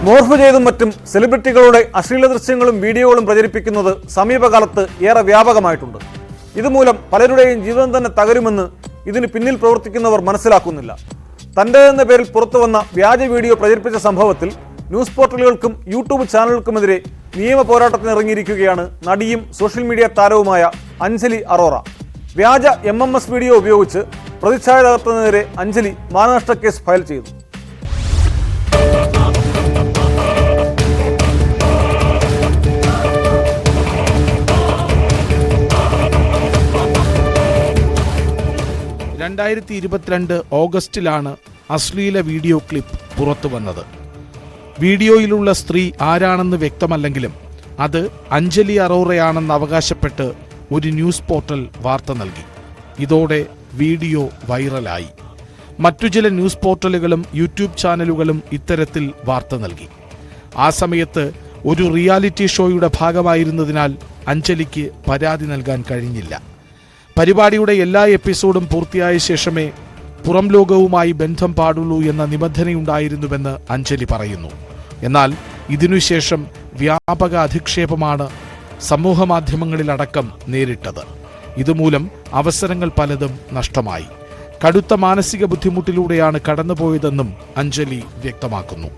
Morph ചെയ്തും മറ്റും സെലിബ്രിറ്റികളുടെ അശ്ലീല ദൃശ്യങ്ങളും വീഡിയോകളും പ്രചരിപ്പിക്കുന്നത് സമീപകാലത്ത് ഏറെ വ്യാപകമായിട്ടുണ്ട്. ഇതുമൂലം പലരുടെയും ജീവിതം തന്നെ തകരുമെന്ന് ഇതിന് പിന്നിൽ പ്രവർത്തിക്കുന്നവർ മനസ്സിലാക്കുന്നില്ല. തൻ്റെതെന്ന പേരിൽ പുറത്തുവന്ന വ്യാജ വീഡിയോ പ്രചരിപ്പിച്ച സംഭവത്തിൽ ന്യൂസ് പോർട്ടലുകൾക്കും യൂട്യൂബ് ചാനലുകൾക്കുമെതിരെ നിയമ പോരാട്ടത്തിന് ഇറങ്ങിയിരിക്കുകയാണ് നടിയും സോഷ്യൽ മീഡിയ താരവുമായ അഞ്ജലി അറോറ. വ്യാജ MMS വീഡിയോ ഉപയോഗിച്ച് പ്രതിച്ഛായ തകർത്തതിനെതിരെ അഞ്ജലി മാനനഷ്ട കേസ് ഫയൽ ചെയ്തു. ഓഗസ്റ്റിലാണ് അശ്ലീല വീഡിയോ ക്ലിപ്പ് പുറത്തു വന്നത്. വീഡിയോയിലുള്ള സ്ത്രീ ആരാണെന്ന് വ്യക്തമല്ലെങ്കിലും അത് അഞ്ജലി അറോറയാണെന്ന് അവകാശപ്പെട്ട് ഒരു ന്യൂസ് പോർട്ടൽ വാർത്ത നൽകി. ഇതോടെ വീഡിയോ വൈറലായി. മറ്റു ചില ന്യൂസ് പോർട്ടലുകളും യൂട്യൂബ് ചാനലുകളും ഇത്തരത്തിൽ വാർത്ത നൽകി. ആ സമയത്ത് ഒരു റിയാലിറ്റി ഷോയുടെ ഭാഗമായിരുന്നതിനാൽ അഞ്ജലിക്ക് പരാതി നൽകാൻ കഴിഞ്ഞില്ല. പരിപാടിയുടെ എല്ലാ എപ്പിസോഡും പൂർത്തിയായ ശേഷമേ പുറം ലോകവുമായി ബന്ധം പാടുള്ളൂ എന്ന നിബന്ധനയുണ്ടായിരുന്നുവെന്ന് അഞ്ജലി പറയുന്നു. എന്നാൽ ഇതിനുശേഷം വ്യാപക അധിക്ഷേപമാണ് സമൂഹമാധ്യമങ്ങളിലടക്കം നേരിട്ടത്. ഇതുമൂലം അവസരങ്ങൾ പലതും നഷ്ടമായി. കടുത്ത മാനസിക ബുദ്ധിമുട്ടിലൂടെയാണ് കടന്നുപോയതെന്നും അഞ്ജലി വ്യക്തമാക്കുന്നു.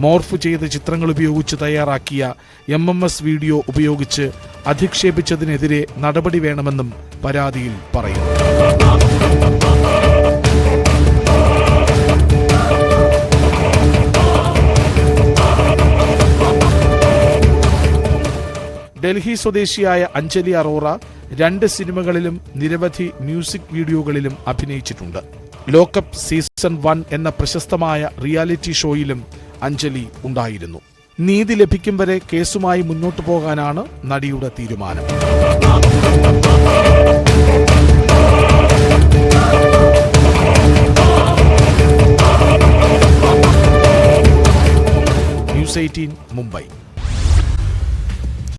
മോർഫ് ചെയ്ത ചിത്രങ്ങൾ ഉപയോഗിച്ച് തയ്യാറാക്കിയ MMS വീഡിയോ ഉപയോഗിച്ച് അധിക്ഷേപിച്ചതിനെതിരെ നടപടി വേണമെന്നും പരാതിയിൽ പറയുന്നു. ഡൽഹി സ്വദേശിയായ അഞ്ജലി അറോറ 2 സിനിമകളിലും നിരവധി മ്യൂസിക് വീഡിയോകളിലും അഭിനയിച്ചിട്ടുണ്ട്. ലോക്കപ്പ് സീസൺ 1 എന്ന പ്രശസ്തമായ റിയാലിറ്റി ഷോയിലും അഞ്ജലി ഉണ്ടായിരുന്നു. നീതി ലഭിക്കും വരെ കേസുമായി മുന്നോട്ടു പോകാനാണ് നടിയുടെ തീരുമാനം. ന്യൂസ് 18 മുംബൈ.